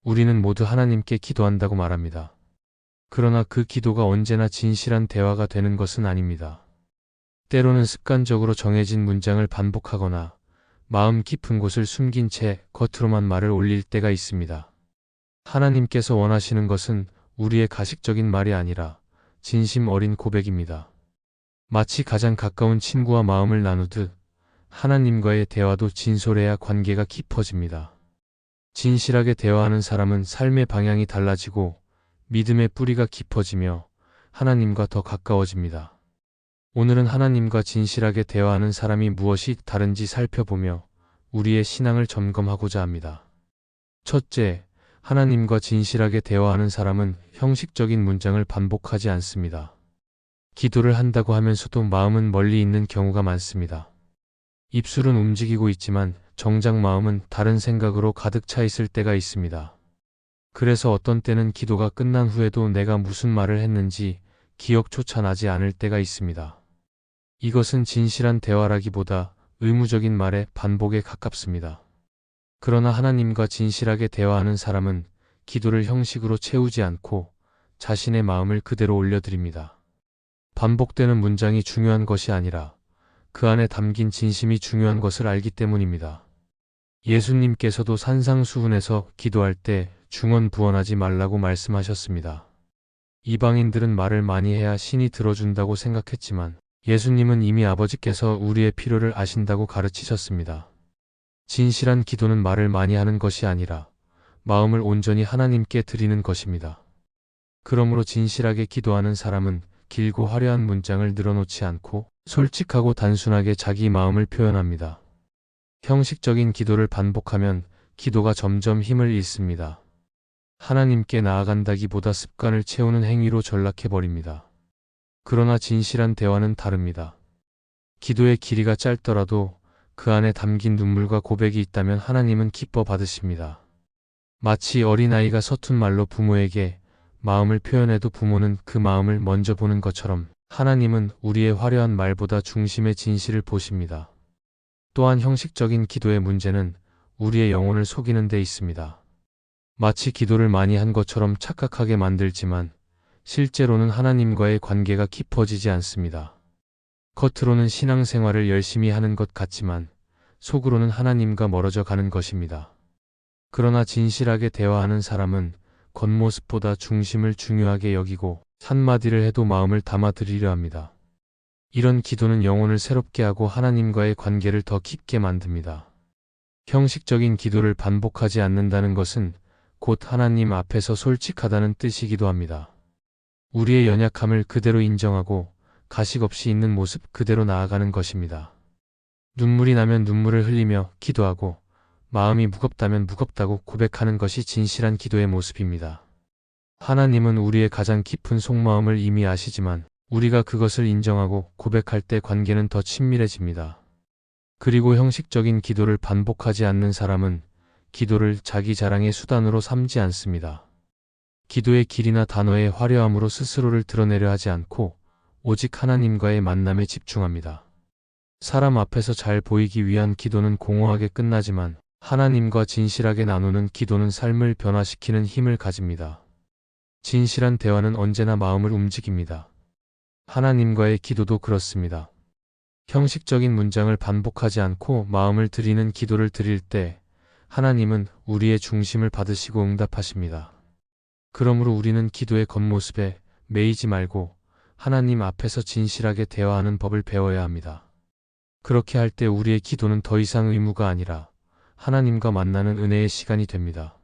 우리는 모두 하나님께 기도한다고 말합니다. 그러나 그 기도가 언제나 진실한 대화가 되는 것은 아닙니다. 때로는 습관적으로 정해진 문장을 반복하거나 마음 깊은 곳을 숨긴 채 겉으로만 말을 올릴 때가 있습니다. 하나님께서 원하시는 것은 우리의 가식적인 말이 아니라 진심 어린 고백입니다. 마치 가장 가까운 친구와 마음을 나누듯 하나님과의 대화도 진솔해야 관계가 깊어집니다. 진실하게 대화하는 사람은 삶의 방향이 달라지고 믿음의 뿌리가 깊어지며 하나님과 더 가까워집니다. 오늘은 하나님과 진실하게 대화하는 사람이 무엇이 다른지 살펴보며 우리의 신앙을 점검하고자 합니다. 첫째, 하나님과 진실하게 대화하는 사람은 형식적인 문장을 반복하지 않습니다. 기도를 한다고 하면서도 마음은 멀리 있는 경우가 많습니다. 입술은 움직이고 있지만 정작 마음은 다른 생각으로 가득 차 있을 때가 있습니다. 그래서 어떤 때는 기도가 끝난 후에도 내가 무슨 말을 했는지 기억조차 나지 않을 때가 있습니다. 이것은 진실한 대화라기보다 의무적인 말의 반복에 가깝습니다. 그러나 하나님과 진실하게 대화하는 사람은 기도를 형식으로 채우지 않고 자신의 마음을 그대로 올려드립니다. 반복되는 문장이 중요한 것이 아니라 그 안에 담긴 진심이 중요한 것을 알기 때문입니다. 예수님께서도 산상수훈에서 기도할 때 중언부언하지 말라고 말씀하셨습니다. 이방인들은 말을 많이 해야 신이 들어준다고 생각했지만 예수님은 이미 아버지께서 우리의 필요를 아신다고 가르치셨습니다. 진실한 기도는 말을 많이 하는 것이 아니라 마음을 온전히 하나님께 드리는 것입니다. 그러므로 진실하게 기도하는 사람은 길고 화려한 문장을 늘어놓지 않고 솔직하고 단순하게 자기 마음을 표현합니다. 형식적인 기도를 반복하면 기도가 점점 힘을 잃습니다. 하나님께 나아간다기보다 습관을 채우는 행위로 전락해버립니다. 그러나 진실한 대화는 다릅니다. 기도의 길이가 짧더라도 그 안에 담긴 눈물과 고백이 있다면 하나님은 기뻐 받으십니다. 마치 어린아이가 서툰 말로 부모에게 마음을 표현해도 부모는 그 마음을 먼저 보는 것처럼 하나님은 우리의 화려한 말보다 중심의 진실을 보십니다. 또한 형식적인 기도의 문제는 우리의 영혼을 속이는 데 있습니다. 마치 기도를 많이 한 것처럼 착각하게 만들지만 실제로는 하나님과의 관계가 깊어지지 않습니다. 겉으로는 신앙생활을 열심히 하는 것 같지만 속으로는 하나님과 멀어져 가는 것입니다. 그러나 진실하게 대화하는 사람은 겉모습보다 중심을 중요하게 여기고 한마디를 해도 마음을 담아 드리려 합니다. 이런 기도는 영혼을 새롭게 하고 하나님과의 관계를 더 깊게 만듭니다. 형식적인 기도를 반복하지 않는다는 것은 곧 하나님 앞에서 솔직하다는 뜻이기도 합니다. 우리의 연약함을 그대로 인정하고 가식 없이 있는 모습 그대로 나아가는 것입니다. 눈물이 나면 눈물을 흘리며 기도하고 마음이 무겁다면 무겁다고 고백하는 것이 진실한 기도의 모습입니다. 하나님은 우리의 가장 깊은 속마음을 이미 아시지만 우리가 그것을 인정하고 고백할 때 관계는 더 친밀해집니다. 그리고 형식적인 기도를 반복하지 않는 사람은 기도를 자기 자랑의 수단으로 삼지 않습니다. 기도의 길이나 단어의 화려함으로 스스로를 드러내려 하지 않고 오직 하나님과의 만남에 집중합니다. 사람 앞에서 잘 보이기 위한 기도는 공허하게 끝나지만 하나님과 진실하게 나누는 기도는 삶을 변화시키는 힘을 가집니다. 진실한 대화는 언제나 마음을 움직입니다. 하나님과의 기도도 그렇습니다. 형식적인 문장을 반복하지 않고 마음을 드리는 기도를 드릴 때 하나님은 우리의 중심을 받으시고 응답하십니다. 그러므로 우리는 기도의 겉모습에 매이지 말고 하나님 앞에서 진실하게 대화하는 법을 배워야 합니다. 그렇게 할 때 우리의 기도는 더 이상 의무가 아니라 하나님과 만나는 은혜의 시간이 됩니다.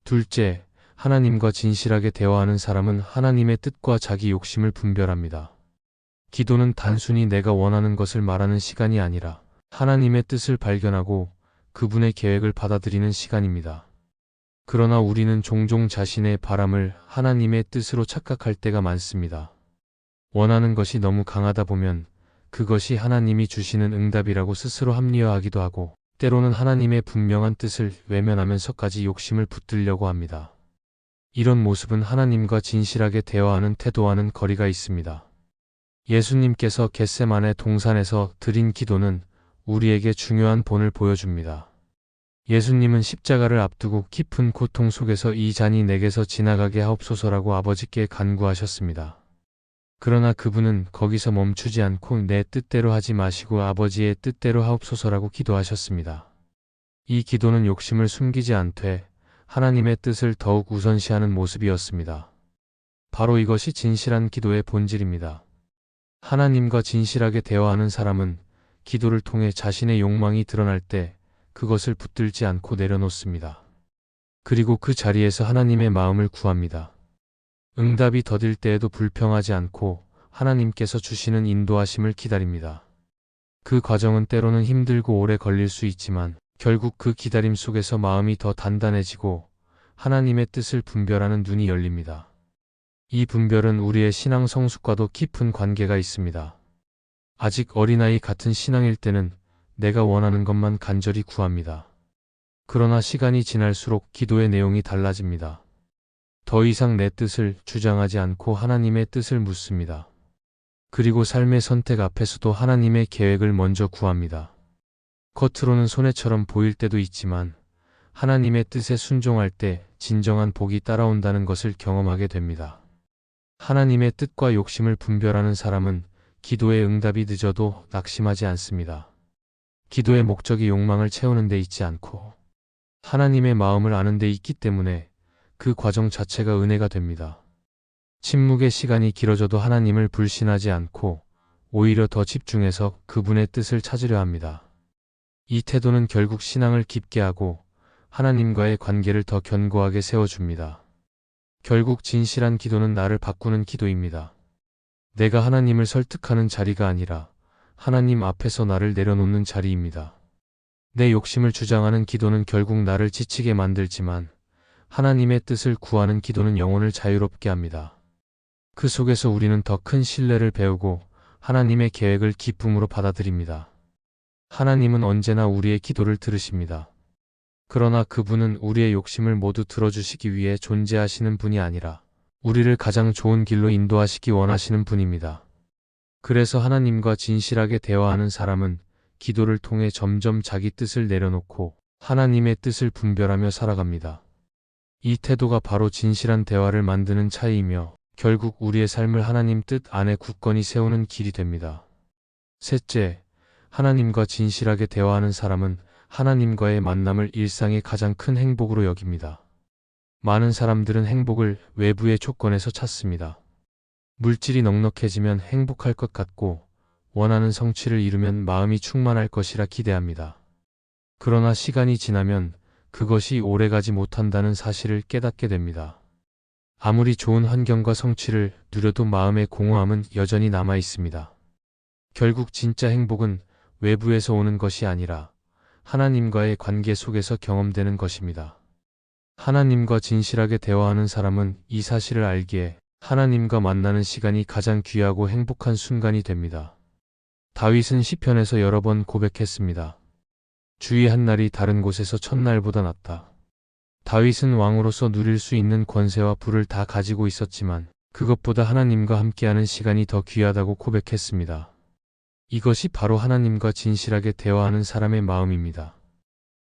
둘째, 하나님과 진실하게 대화하는 사람은 하나님의 뜻과 자기 욕심을 분별합니다. 기도는 단순히 내가 원하는 것을 말하는 시간이 아니라 하나님의 뜻을 발견하고 그분의 계획을 받아들이는 시간입니다. 그러나 우리는 종종 자신의 바람을 하나님의 뜻으로 착각할 때가 많습니다. 원하는 것이 너무 강하다 보면 그것이 하나님이 주시는 응답이라고 스스로 합리화하기도 하고 때로는 하나님의 분명한 뜻을 외면하면서까지 욕심을 붙들려고 합니다. 이런 모습은 하나님과 진실하게 대화하는 태도와는 거리가 있습니다. 예수님께서 겟세마네 동산에서 드린 기도는 우리에게 중요한 본을 보여줍니다. 예수님은 십자가를 앞두고 깊은 고통 속에서 이 잔이 내게서 지나가게 하옵소서라고 아버지께 간구하셨습니다. 그러나 그분은 거기서 멈추지 않고 내 뜻대로 하지 마시고 아버지의 뜻대로 하옵소서라고 기도하셨습니다. 이 기도는 욕심을 숨기지 않되 하나님의 뜻을 더욱 우선시하는 모습이었습니다. 바로 이것이 진실한 기도의 본질입니다. 하나님과 진실하게 대화하는 사람은 기도를 통해 자신의 욕망이 드러날 때 그것을 붙들지 않고 내려놓습니다. 그리고 그 자리에서 하나님의 마음을 구합니다. 응답이 더딜 때에도 불평하지 않고 하나님께서 주시는 인도하심을 기다립니다. 그 과정은 때로는 힘들고 오래 걸릴 수 있지만 결국 그 기다림 속에서 마음이 더 단단해지고 하나님의 뜻을 분별하는 눈이 열립니다. 이 분별은 우리의 신앙 성숙과도 깊은 관계가 있습니다. 아직 어린아이 같은 신앙일 때는 내가 원하는 것만 간절히 구합니다. 그러나 시간이 지날수록 기도의 내용이 달라집니다. 더 이상 내 뜻을 주장하지 않고 하나님의 뜻을 묻습니다. 그리고 삶의 선택 앞에서도 하나님의 계획을 먼저 구합니다. 겉으로는 손해처럼 보일 때도 있지만 하나님의 뜻에 순종할 때 진정한 복이 따라온다는 것을 경험하게 됩니다. 하나님의 뜻과 욕심을 분별하는 사람은 기도의 응답이 늦어도 낙심하지 않습니다. 기도의 목적이 욕망을 채우는 데 있지 않고 하나님의 마음을 아는 데 있기 때문에 그 과정 자체가 은혜가 됩니다. 침묵의 시간이 길어져도 하나님을 불신하지 않고 오히려 더 집중해서 그분의 뜻을 찾으려 합니다. 이 태도는 결국 신앙을 깊게 하고 하나님과의 관계를 더 견고하게 세워줍니다. 결국 진실한 기도는 나를 바꾸는 기도입니다. 내가 하나님을 설득하는 자리가 아니라 하나님 앞에서 나를 내려놓는 자리입니다. 내 욕심을 주장하는 기도는 결국 나를 지치게 만들지만 하나님의 뜻을 구하는 기도는 영혼을 자유롭게 합니다. 그 속에서 우리는 더 큰 신뢰를 배우고 하나님의 계획을 기쁨으로 받아들입니다. 하나님은 언제나 우리의 기도를 들으십니다. 그러나 그분은 우리의 욕심을 모두 들어주시기 위해 존재하시는 분이 아니라 우리를 가장 좋은 길로 인도하시기 원하시는 분입니다. 그래서 하나님과 진실하게 대화하는 사람은 기도를 통해 점점 자기 뜻을 내려놓고 하나님의 뜻을 분별하며 살아갑니다. 이 태도가 바로 진실한 대화를 만드는 차이이며 결국 우리의 삶을 하나님 뜻 안에 굳건히 세우는 길이 됩니다. 셋째, 하나님과 진실하게 대화하는 사람은 하나님과의 만남을 일상의 가장 큰 행복으로 여깁니다. 많은 사람들은 행복을 외부의 조건에서 찾습니다. 물질이 넉넉해지면 행복할 것 같고 원하는 성취를 이루면 마음이 충만할 것이라 기대합니다. 그러나 시간이 지나면 그것이 오래가지 못한다는 사실을 깨닫게 됩니다. 아무리 좋은 환경과 성취를 누려도 마음의 공허함은 여전히 남아 있습니다. 결국 진짜 행복은 외부에서 오는 것이 아니라 하나님과의 관계 속에서 경험되는 것입니다. 하나님과 진실하게 대화하는 사람은 이 사실을 알기에 하나님과 만나는 시간이 가장 귀하고 행복한 순간이 됩니다. 다윗은 시편에서 여러 번 고백했습니다. 주의 한 날이 다른 곳에서 첫날보다 낫다. 다윗은 왕으로서 누릴 수 있는 권세와 부를 다 가지고 있었지만 그것보다 하나님과 함께하는 시간이 더 귀하다고 고백했습니다. 이것이 바로 하나님과 진실하게 대화하는 사람의 마음입니다.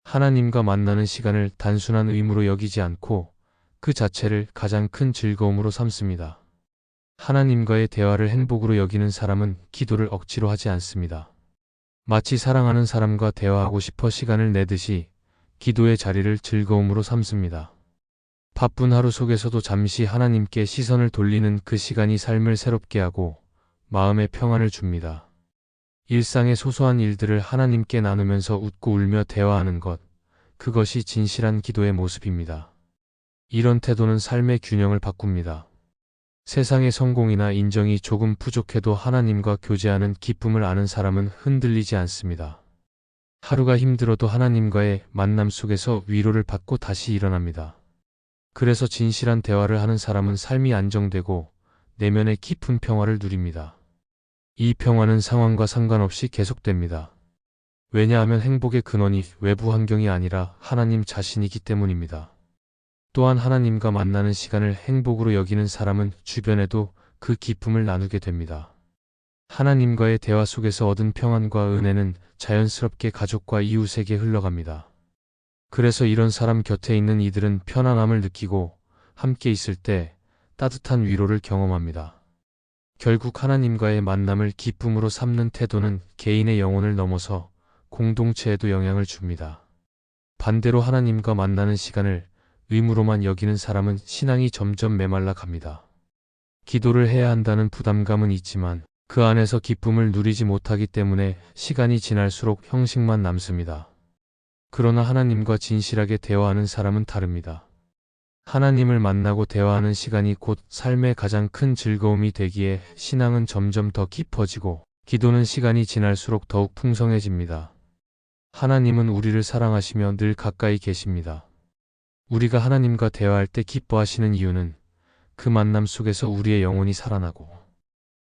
하나님과 만나는 시간을 단순한 의무로 여기지 않고 그 자체를 가장 큰 즐거움으로 삼습니다. 하나님과의 대화를 행복으로 여기는 사람은 기도를 억지로 하지 않습니다. 마치 사랑하는 사람과 대화하고 싶어 시간을 내듯이 기도의 자리를 즐거움으로 삼습니다. 바쁜 하루 속에서도 잠시 하나님께 시선을 돌리는 그 시간이 삶을 새롭게 하고 마음의 평안을 줍니다. 일상의 소소한 일들을 하나님께 나누면서 웃고 울며 대화하는 것, 그것이 진실한 기도의 모습입니다. 이런 태도는 삶의 균형을 바꿉니다. 세상의 성공이나 인정이 조금 부족해도 하나님과 교제하는 기쁨을 아는 사람은 흔들리지 않습니다. 하루가 힘들어도 하나님과의 만남 속에서 위로를 받고 다시 일어납니다. 그래서 진실한 대화를 하는 사람은 삶이 안정되고 내면의 깊은 평화를 누립니다. 이 평화는 상황과 상관없이 계속됩니다. 왜냐하면 행복의 근원이 외부 환경이 아니라 하나님 자신이기 때문입니다. 또한 하나님과 만나는 시간을 행복으로 여기는 사람은 주변에도 그 기쁨을 나누게 됩니다. 하나님과의 대화 속에서 얻은 평안과 은혜는 자연스럽게 가족과 이웃에게 흘러갑니다. 그래서 이런 사람 곁에 있는 이들은 편안함을 느끼고 함께 있을 때 따뜻한 위로를 경험합니다. 결국 하나님과의 만남을 기쁨으로 삼는 태도는 개인의 영혼을 넘어서 공동체에도 영향을 줍니다. 반대로 하나님과 만나는 시간을 의무로만 여기는 사람은 신앙이 점점 메말라 갑니다. 기도를 해야 한다는 부담감은 있지만 그 안에서 기쁨을 누리지 못하기 때문에 시간이 지날수록 형식만 남습니다. 그러나 하나님과 진실하게 대화하는 사람은 다릅니다. 하나님을 만나고 대화하는 시간이 곧 삶의 가장 큰 즐거움이 되기에 신앙은 점점 더 깊어지고 기도는 시간이 지날수록 더욱 풍성해집니다. 하나님은 우리를 사랑하시며 늘 가까이 계십니다. 우리가 하나님과 대화할 때 기뻐하시는 이유는 그 만남 속에서 우리의 영혼이 살아나고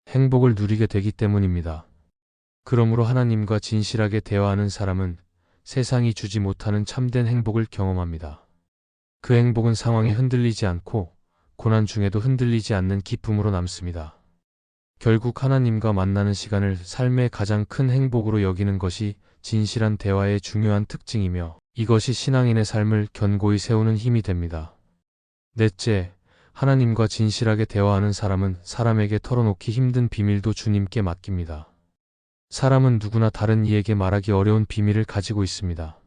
행복을 누리게 되기 때문입니다. 그러므로 하나님과 진실하게 대화하는 사람은 세상이 주지 못하는 참된 행복을 경험합니다. 그 행복은 상황에 흔들리지 않고 고난 중에도 흔들리지 않는 기쁨으로 남습니다. 결국 하나님과 만나는 시간을 삶의 가장 큰 행복으로 여기는 것이 진실한 대화의 중요한 특징이며 이것이 신앙인의 삶을 견고히 세우는 힘이 됩니다. 넷째, 하나님과 진실하게 대화하는 사람은 사람에게 털어놓기 힘든 비밀도 주님께 맡깁니다. 사람은 누구나 다른 이에게 말하기 어려운 비밀을 가지고 있습니다.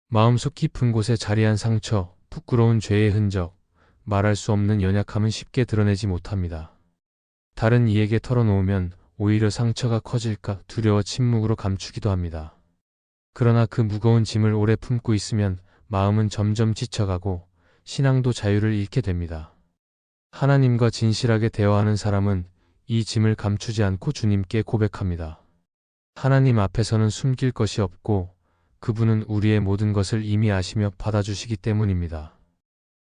마음속 깊은 곳에 자리한 상처, 부끄러운 죄의 흔적, 말할 수 없는 연약함은 쉽게 드러내지 못합니다. 다른 이에게 털어놓으면 오히려 상처가 커질까 두려워 침묵으로 감추기도 합니다. 그러나 그 무거운 짐을 오래 품고 있으면 마음은 점점 지쳐가고 신앙도 자유를 잃게 됩니다. 하나님과 진실하게 대화하는 사람은 이 짐을 감추지 않고 주님께 고백합니다. 하나님 앞에서는 숨길 것이 없고 그분은 우리의 모든 것을 이미 아시며 받아주시기 때문입니다.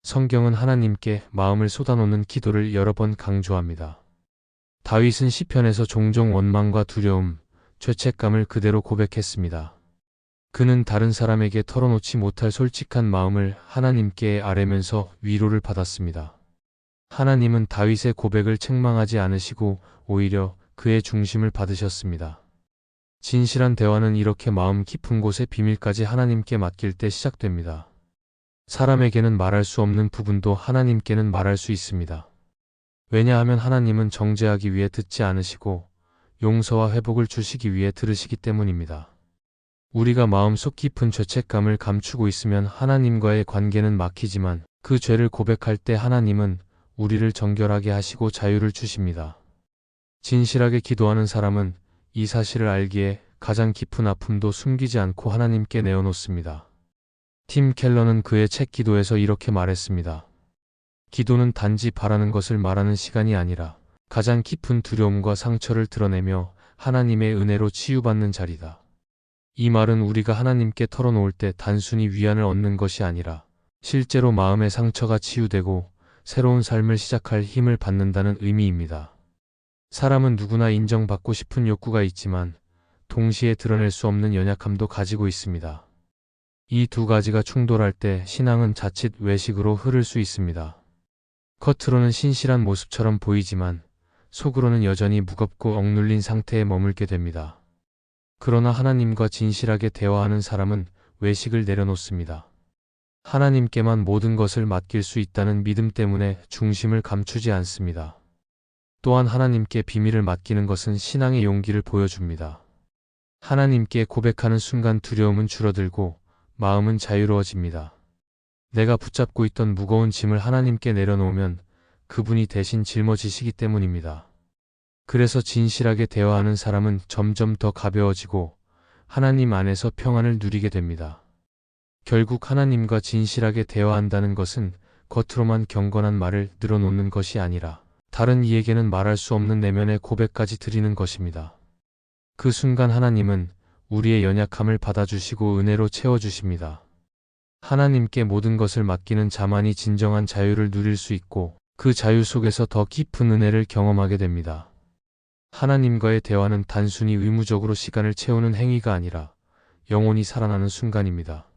성경은 하나님께 마음을 쏟아놓는 기도를 여러 번 강조합니다. 다윗은 시편에서 종종 원망과 두려움, 죄책감을 그대로 고백했습니다. 그는 다른 사람에게 털어놓지 못할 솔직한 마음을 하나님께 아뢰면서 위로를 받았습니다. 하나님은 다윗의 고백을 책망하지 않으시고 오히려 그의 중심을 받으셨습니다. 진실한 대화는 이렇게 마음 깊은 곳의 비밀까지 하나님께 맡길 때 시작됩니다. 사람에게는 말할 수 없는 부분도 하나님께는 말할 수 있습니다. 왜냐하면 하나님은 정죄하기 위해 듣지 않으시고 용서와 회복을 주시기 위해 들으시기 때문입니다. 우리가 마음속 깊은 죄책감을 감추고 있으면 하나님과의 관계는 막히지만 그 죄를 고백할 때 하나님은 우리를 정결하게 하시고 자유를 주십니다. 진실하게 기도하는 사람은 이 사실을 알기에 가장 깊은 아픔도 숨기지 않고 하나님께 내어놓습니다. 팀 켈러는 그의 책 기도에서 이렇게 말했습니다. 기도는 단지 바라는 것을 말하는 시간이 아니라 가장 깊은 두려움과 상처를 드러내며 하나님의 은혜로 치유받는 자리다. 이 말은 우리가 하나님께 털어놓을 때 단순히 위안을 얻는 것이 아니라 실제로 마음의 상처가 치유되고 새로운 삶을 시작할 힘을 받는다는 의미입니다. 사람은 누구나 인정받고 싶은 욕구가 있지만 동시에 드러낼 수 없는 연약함도 가지고 있습니다. 이 두 가지가 충돌할 때 신앙은 자칫 외식으로 흐를 수 있습니다. 겉으로는 신실한 모습처럼 보이지만 속으로는 여전히 무겁고 억눌린 상태에 머물게 됩니다. 그러나 하나님과 진실하게 대화하는 사람은 외식을 내려놓습니다. 하나님께만 모든 것을 맡길 수 있다는 믿음 때문에 중심을 감추지 않습니다. 또한 하나님께 비밀을 맡기는 것은 신앙의 용기를 보여줍니다. 하나님께 고백하는 순간 두려움은 줄어들고 마음은 자유로워집니다. 내가 붙잡고 있던 무거운 짐을 하나님께 내려놓으면 그분이 대신 짊어지시기 때문입니다. 그래서 진실하게 대화하는 사람은 점점 더 가벼워지고 하나님 안에서 평안을 누리게 됩니다. 결국 하나님과 진실하게 대화한다는 것은 겉으로만 경건한 말을 늘어놓는 것이 아니라 다른 이에게는 말할 수 없는 내면의 고백까지 드리는 것입니다. 그 순간 하나님은 우리의 연약함을 받아주시고 은혜로 채워주십니다. 하나님께 모든 것을 맡기는 자만이 진정한 자유를 누릴 수 있고 그 자유 속에서 더 깊은 은혜를 경험하게 됩니다. 하나님과의 대화는 단순히 의무적으로 시간을 채우는 행위가 아니라 영혼이 살아나는 순간입니다.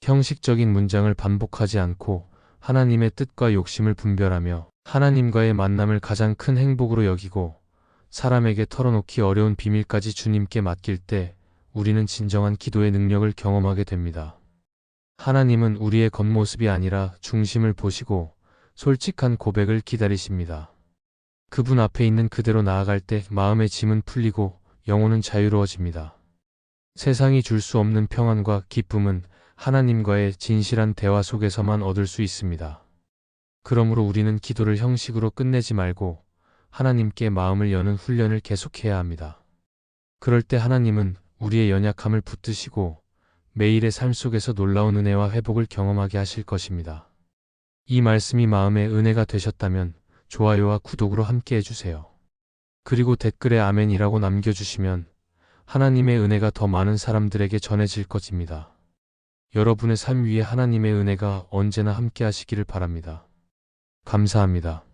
형식적인 문장을 반복하지 않고 하나님의 뜻과 욕심을 분별하며 하나님과의 만남을 가장 큰 행복으로 여기고 사람에게 털어놓기 어려운 비밀까지 주님께 맡길 때 우리는 진정한 기도의 능력을 경험하게 됩니다. 하나님은 우리의 겉모습이 아니라 중심을 보시고 솔직한 고백을 기다리십니다. 그분 앞에 있는 그대로 나아갈 때 마음의 짐은 풀리고 영혼은 자유로워집니다. 세상이 줄 수 없는 평안과 기쁨은 하나님과의 진실한 대화 속에서만 얻을 수 있습니다. 그러므로 우리는 기도를 형식으로 끝내지 말고 하나님께 마음을 여는 훈련을 계속해야 합니다. 그럴 때 하나님은 우리의 연약함을 붙드시고 매일의 삶 속에서 놀라운 은혜와 회복을 경험하게 하실 것입니다. 이 말씀이 마음의 은혜가 되셨다면 좋아요와 구독으로 함께 해주세요. 그리고 댓글에 아멘이라고 남겨주시면 하나님의 은혜가 더 많은 사람들에게 전해질 것입니다. 여러분의 삶 위에 하나님의 은혜가 언제나 함께 하시기를 바랍니다. 감사합니다.